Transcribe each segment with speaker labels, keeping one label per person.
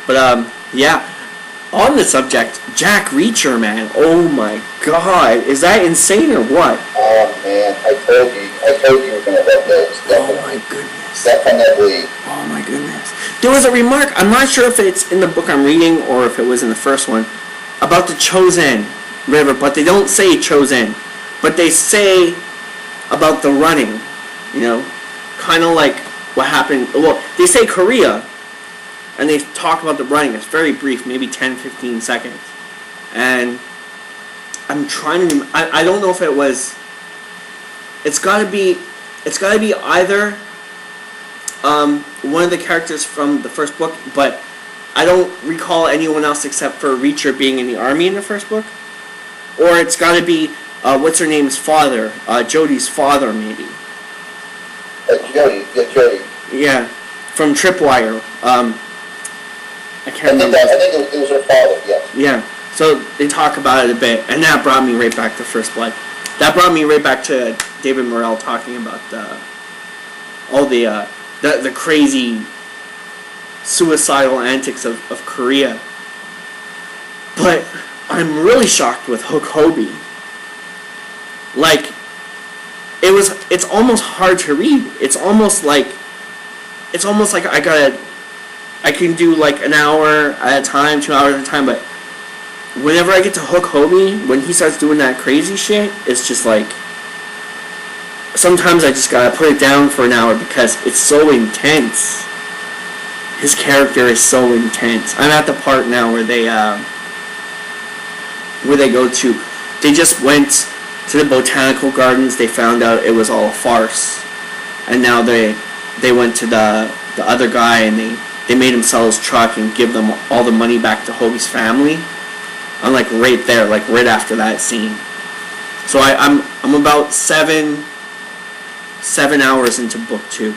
Speaker 1: But yeah. On the subject, Jack Reacher, man. Oh my God, is that insane or what?
Speaker 2: Oh man, I told you were gonna love this.
Speaker 1: Oh my goodness.
Speaker 2: Definitely.
Speaker 1: Oh my goodness. There was a remark, I'm not sure if it's in the book I'm reading or if it was in the first one, about the Chosen River, but they don't say Chosen. But they say about the running, you know, kind of like what happened, well, they say Korea, and they talk about the running. It's very brief, maybe 10-15 seconds. And I'm trying to, I don't know if it was, it's gotta be either one of the characters from the first book, but I don't recall anyone else except for Reacher being in the army in the first book. Or it's gotta be, what's her name's father, Jodie's father, maybe.
Speaker 2: Jodie.
Speaker 1: Yeah, from Tripwire. I can't remember.
Speaker 2: I think it was her father, yes.
Speaker 1: Yeah, so they talk about it a bit, and that brought me right back to First Blood. That brought me right back to David Morrell talking about all the crazy suicidal antics of Korea. But I'm really shocked with Hook Hobie. Like, it's almost hard to read. It's almost like I can do like an hour at a time, 2 hours at a time, but whenever I get to Hook Hobie, when he starts doing that crazy shit, it's just like, sometimes I just gotta put it down for an hour because it's so intense. His character is so intense. I'm at the part now where they just went to the botanical gardens. They found out it was all a farce, and now they went to the other guy and they made him sell his truck and give them all the money back to Hobie's family. I'm like right there, like right after that scene. So I'm about seven hours into book 2.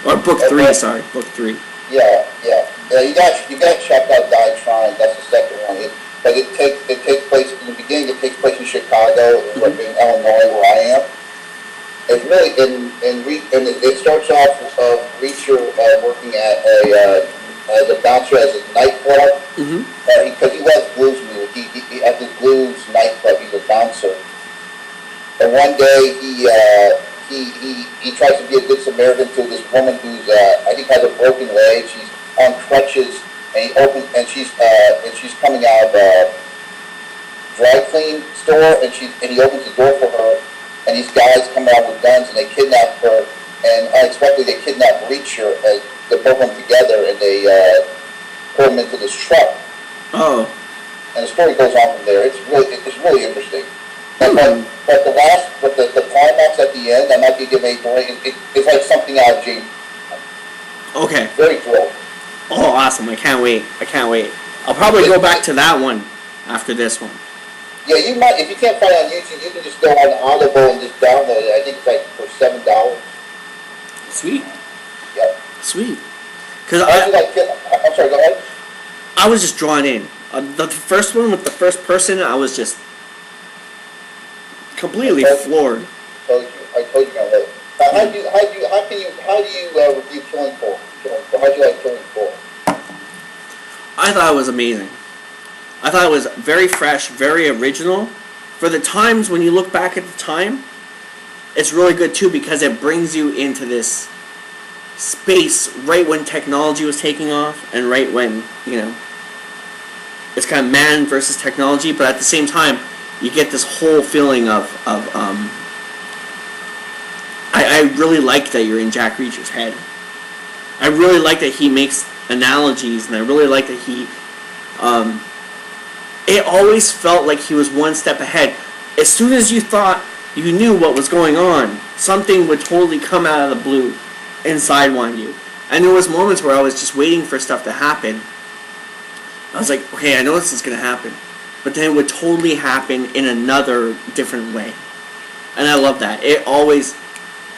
Speaker 1: Or book 3, sorry, book 3.
Speaker 2: Yeah. You got to check out Die Trying. That's the second one. But it takes place in the beginning. It takes place in Chicago, in Illinois, where I am. It's really and it starts off Reacher working at as a bouncer at a nightclub. Because he loves blues music. He at the blues nightclub. He's a bouncer. And one day he tries to be a good Samaritan to this woman who's I think has a broken leg. She's on crutches, and she's coming out of a dry clean store, and he opens the door for her. And these guys come out with guns and they kidnap her, and unexpectedly they kidnap Reacher as they both them together, and they put him into this truck.
Speaker 1: Oh.
Speaker 2: And the story goes on from there. It's really interesting. But the climax at the end, I might be giving away. It's like something out of James.
Speaker 1: Okay.
Speaker 2: Very cool.
Speaker 1: Oh, awesome! I can't wait. I'll probably go back to that one after this one.
Speaker 2: Yeah, you might. If you can't find it on YouTube, you can just go on Audible and just download it. I think it's like for $7.
Speaker 1: Sweet.
Speaker 2: Yep.
Speaker 1: Sweet. Because
Speaker 2: I'm sorry. Go ahead.
Speaker 1: I was just drawn in. The first one with the first person, I was just completely floored.
Speaker 2: I told you about it. How do you review Killing Floor? How do you like Killing Floor?
Speaker 1: I thought it was amazing. I thought it was very fresh, very original. For the times, when you look back at the time, it's really good too because it brings you into this space right when technology was taking off and right when, you know, it's kind of man versus technology, but at the same time, you get this whole feeling of I really like that you're in Jack Reacher's head. I really like that he makes analogies, and I really like that he it always felt like he was one step ahead. As soon as you thought you knew what was going on, something would totally come out of the blue and sidewind you. And there was moments where I was just waiting for stuff to happen. I was like, okay, I know this is going to happen. But then it would totally happen in another different way. And I love that. It always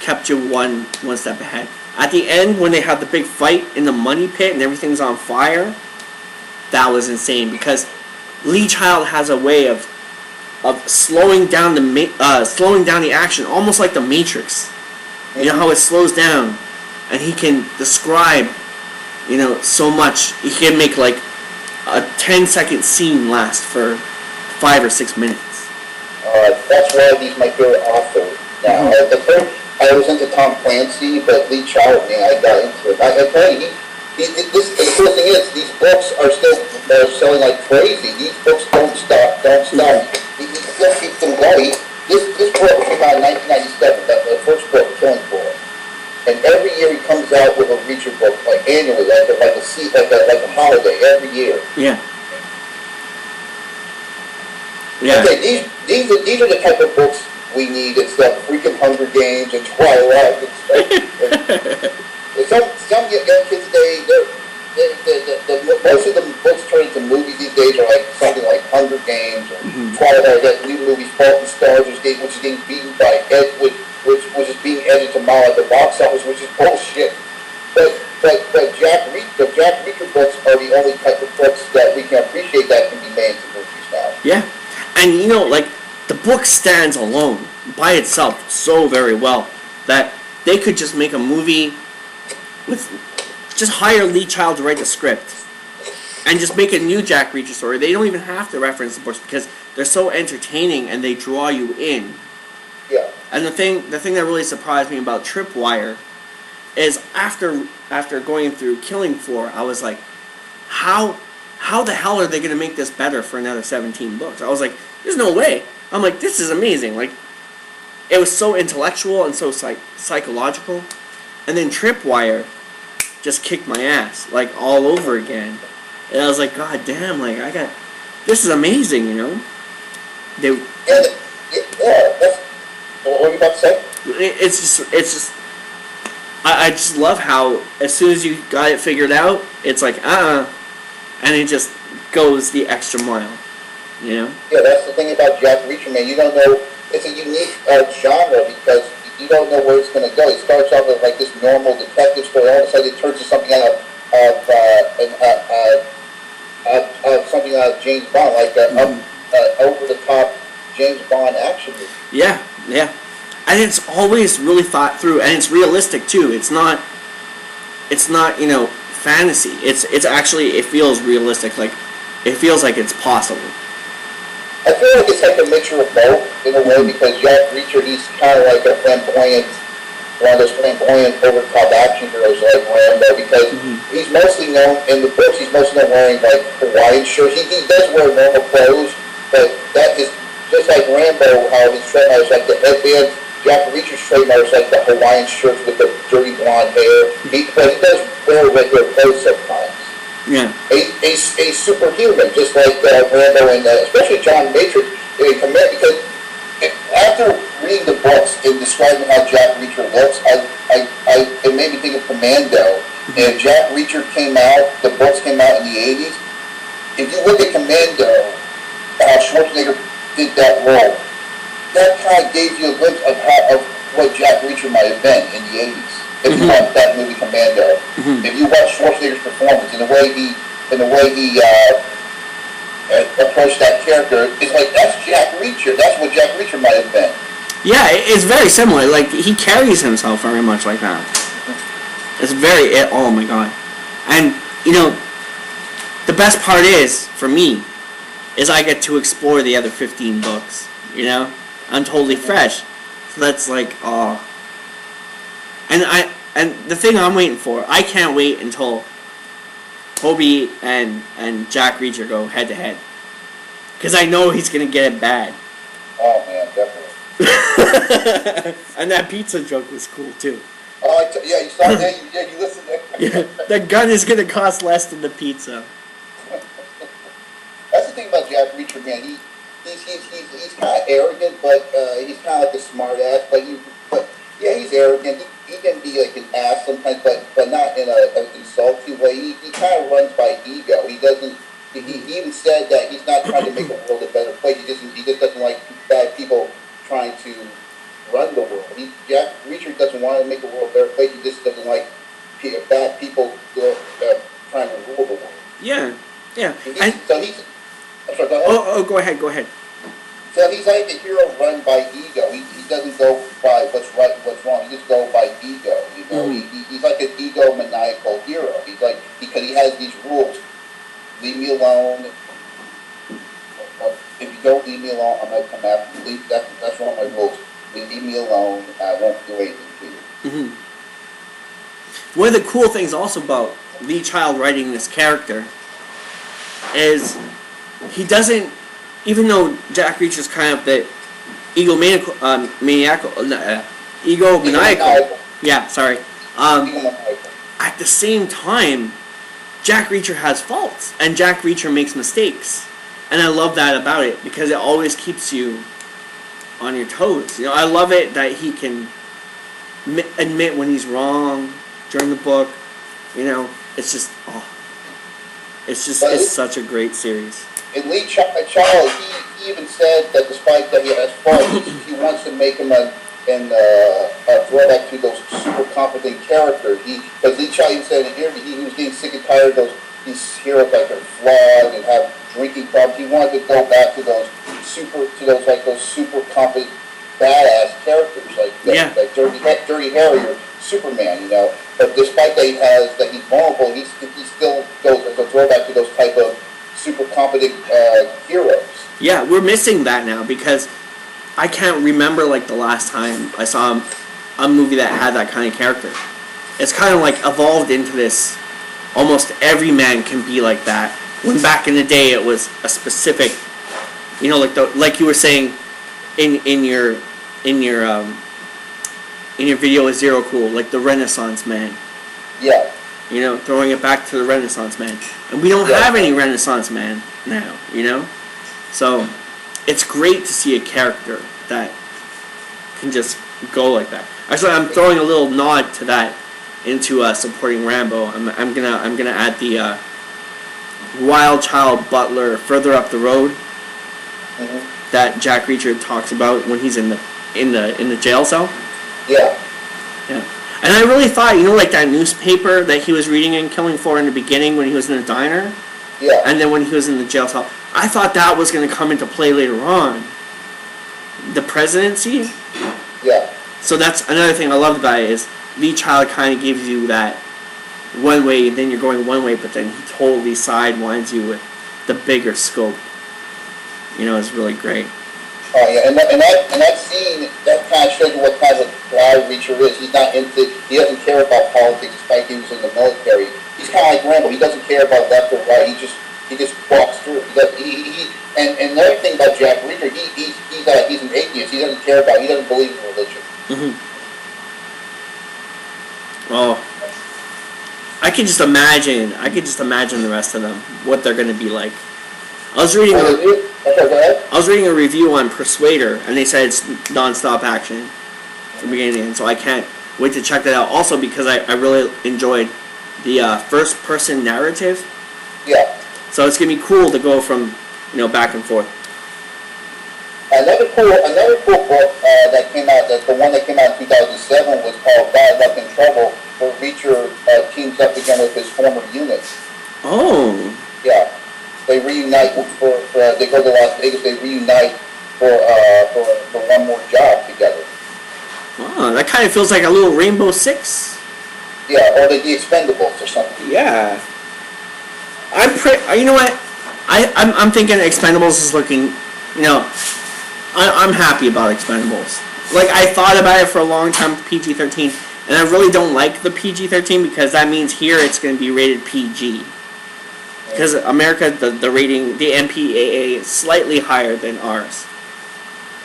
Speaker 1: kept you one step ahead. At the end, when they had the big fight in the money pit and everything's on fire, that was insane because Lee Child has a way of slowing down the action, almost like the Matrix. You know how it slows down, and he can describe you know, so much. He can make like a 10-second scene last for 5 or 6 minutes.
Speaker 2: That's why he's my favorite author now. At first, I was into Tom Clancy, but Lee Child, man, I got into it. I tell you, the cool thing is, these books are still selling like crazy. These books don't stop. He still keeps them going. This book came out in 1997, the first book, Killing Floor. And every year he comes out with a Reacher book, like annually, like a holiday, every year.
Speaker 1: Yeah. Yeah.
Speaker 2: Okay, these are the type of books we need. It's the freaking Hunger Games and Twilight and stuff. Some young kids today, most of the books turned into movies these days are like something like Hunger Games or Twilight. That new movie, Fault in Stars, which is being beaten by which is being edited to mile at the box office, which is bullshit. But Jack Reacher books are the only type of books that we can appreciate that can be made into movies now.
Speaker 1: Yeah, and you know, like, the book stands alone by itself so very well that they could just make a movie with, just hire Lee Child to write the script and just make a new Jack Reacher story. They don't even have to reference the books because they're so entertaining and they draw you in.
Speaker 2: Yeah.
Speaker 1: And the thing that really surprised me about Tripwire is after going through Killing Floor, I was like, how the hell are they going to make this better for another 17 books? I was like, there's no way. I'm like, this is amazing. Like, it was so intellectual and so psychological. And then Tripwire just kicked my ass, like, all over again. And I was like, God damn, like, this is amazing, you know?
Speaker 2: That's, what were you about to say?
Speaker 1: It's just, I just love how as soon as you got it figured out, it's like, and it just goes the extra mile, you know?
Speaker 2: Yeah, that's the thing about Jack Reacher, man. You don't know, it's a unique genre because you don't know where it's going to go. It starts off with like this normal detective story, all of a sudden it turns to something out of something out of James Bond, like over-the-top James Bond action movie.
Speaker 1: Yeah, yeah. And it's always really thought through, and it's realistic too. It's not, you know, fantasy. It's actually, it feels realistic. Like, it feels like it's possible.
Speaker 2: I feel like it's like a mixture of both in a way because Jack Reacher, he's kind of like a flamboyant, one of those flamboyant over-the-top action heroes like Rambo because he's mostly known in the books. He's mostly known wearing like Hawaiian shirts. He does wear normal clothes, but that is just like Rambo. How his trademark is like the headband. Jack Reacher's trademark is like the Hawaiian shirts with the dirty blonde hair. But he does wear regular clothes sometimes.
Speaker 1: Yeah.
Speaker 2: A superhuman, just like Rambo and especially John Matrix in Command, because after reading the books and describing how Jack Reacher looks, it made me think of Commando. And Jack Reacher came out, the books came out in the 80s. If you look at Commando, how Schwarzenegger did that role, that kind of gave you a glimpse of what Jack Reacher might have been in the 80s. If you watch that movie Commando, if you watch Schwarzenegger's performance and the way he approached that character, it's like that's Jack Reacher. That's what Jack Reacher might have been.
Speaker 1: Yeah, it's very similar. Like, he carries himself very much like that. It's very, oh my god. And, you know, the best part is, for me, is I get to explore the other 15 books, you know? I'm totally fresh. So that's like, oh. And the thing I'm waiting for, I can't wait until Hobie and Jack Reacher go head to head. Because I know he's going to get it bad.
Speaker 2: Oh man, definitely.
Speaker 1: And that pizza joke was cool too.
Speaker 2: Oh, yeah, you saw that? Yeah, you listened to that?
Speaker 1: Yeah, the gun is going to cost less than the pizza.
Speaker 2: That's the thing about Jack Reacher, man. He's kind of arrogant, but he's kind of like a smart ass. But yeah, he's arrogant. He can be like an ass sometimes, but not in an insulting way. He kind of runs by ego. He doesn't. He even said that he's not trying to make the world a better place. He just doesn't like bad people trying to run the world. Jack Reacher doesn't want to make the world a better place. He just doesn't like bad people trying to rule the world.
Speaker 1: Yeah, yeah.
Speaker 2: I'm sorry, go ahead.
Speaker 1: Go ahead.
Speaker 2: So he's like a hero run by ego. He doesn't go by what's right and what's wrong. He just goes by ego. You know, he's like an egomaniacal hero. He's like, because he has these rules. Leave me alone. If you don't leave me alone, I'm gonna come after you. That's one of my rules. Leave me alone. I won't do anything to you.
Speaker 1: One of the cool things also about Lee Child writing this character is he doesn't, even though Jack Reacher's kind of the egomaniacal, yeah, sorry. At the same time, Jack Reacher has faults, and Jack Reacher makes mistakes, and I love that about it because it always keeps you on your toes. You know, I love it that he can admit when he's wrong during the book. You know, it's just, it's such a great series.
Speaker 2: In Lee Child, he even said that despite that he has faults, he wants to make him a throwback to those super competent characters. Because Lee Child even said in here he was getting sick and tired of these heroes that are flawed and have drinking problems. He wanted to go back to those super competent badass characters like Dirty Harry or Superman, you know. But despite that he's vulnerable, he still goes as a throwback to those type of super competent heroes.
Speaker 1: Yeah, we're missing that now because I can't remember like the last time I saw a movie that had that kind of character. It's kind of like evolved into this. Almost every man can be like that. When back in the day it was a specific, you know, like you were saying in your video with Zero Cool, like the Renaissance man.
Speaker 2: Yeah.
Speaker 1: You know, throwing it back to the Renaissance man. And we don't have any Renaissance man now, you know? So, it's great to see a character that can just go like that. Actually, I'm throwing a little nod to that into supporting Rambo. I'm gonna add the Wild Child Butler further up the road that Jack Reacher talks about when he's in the jail cell.
Speaker 2: Yeah.
Speaker 1: Yeah. And I really thought, you know, like that newspaper that he was reading in Killing Floor in the beginning when he was in the diner?
Speaker 2: Yeah.
Speaker 1: And then when he was in the jail cell, I thought that was going to come into play later on. The presidency?
Speaker 2: Yeah.
Speaker 1: So that's another thing I loved about it is Lee Child kind of gives you that one way, and then you're going one way, but then he totally sidewinds you with the bigger scope. You know, it's really great.
Speaker 2: Oh yeah, and that scene, that kind of shows you what kind of guy Reacher is. He doesn't care about politics despite he was in the military. He's kind of like Rambo. He doesn't care about left or right. He just walks through. And another thing about Jack Reacher, he's an atheist. He doesn't believe in religion.
Speaker 1: Oh, I could just imagine the rest of them, what they're going to be like. I was reading a review on Persuader, and they said it's non-stop action from beginning to end, so I can't wait to check that out. Also, because I really enjoyed the first-person narrative.
Speaker 2: Yeah.
Speaker 1: So it's gonna be cool to go from, you know, back and forth.
Speaker 2: Another cool book that came out, the one that came out in 2007, was called Bad Luck in Trouble, where Reacher teams up again with his former unit.
Speaker 1: Oh.
Speaker 2: Yeah. They reunite they go to Las Vegas. They reunite for one more job together.
Speaker 1: Oh, that kind of feels like a little Rainbow Six.
Speaker 2: Yeah, or the Expendables or something.
Speaker 1: Yeah. You know what? I'm thinking Expendables is looking. You know, I'm happy about Expendables. Like I thought about it for a long time, PG-13, and I really don't like the PG-13 because that means here it's going to be rated PG. Because America, the rating, the MPAA is slightly higher than ours.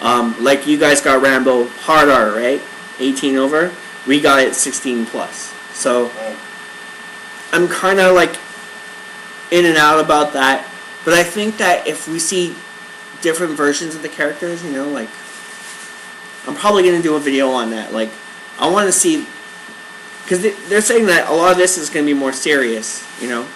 Speaker 1: Like you guys got Rambo hard R, right? 18 over. We got it 16 plus. So I'm kind of like in and out about that. But I think that if we see different versions of the characters, you know, like I'm probably going to do a video on that. Like I want to see, because they're saying that a lot of this is going to be more serious, you know.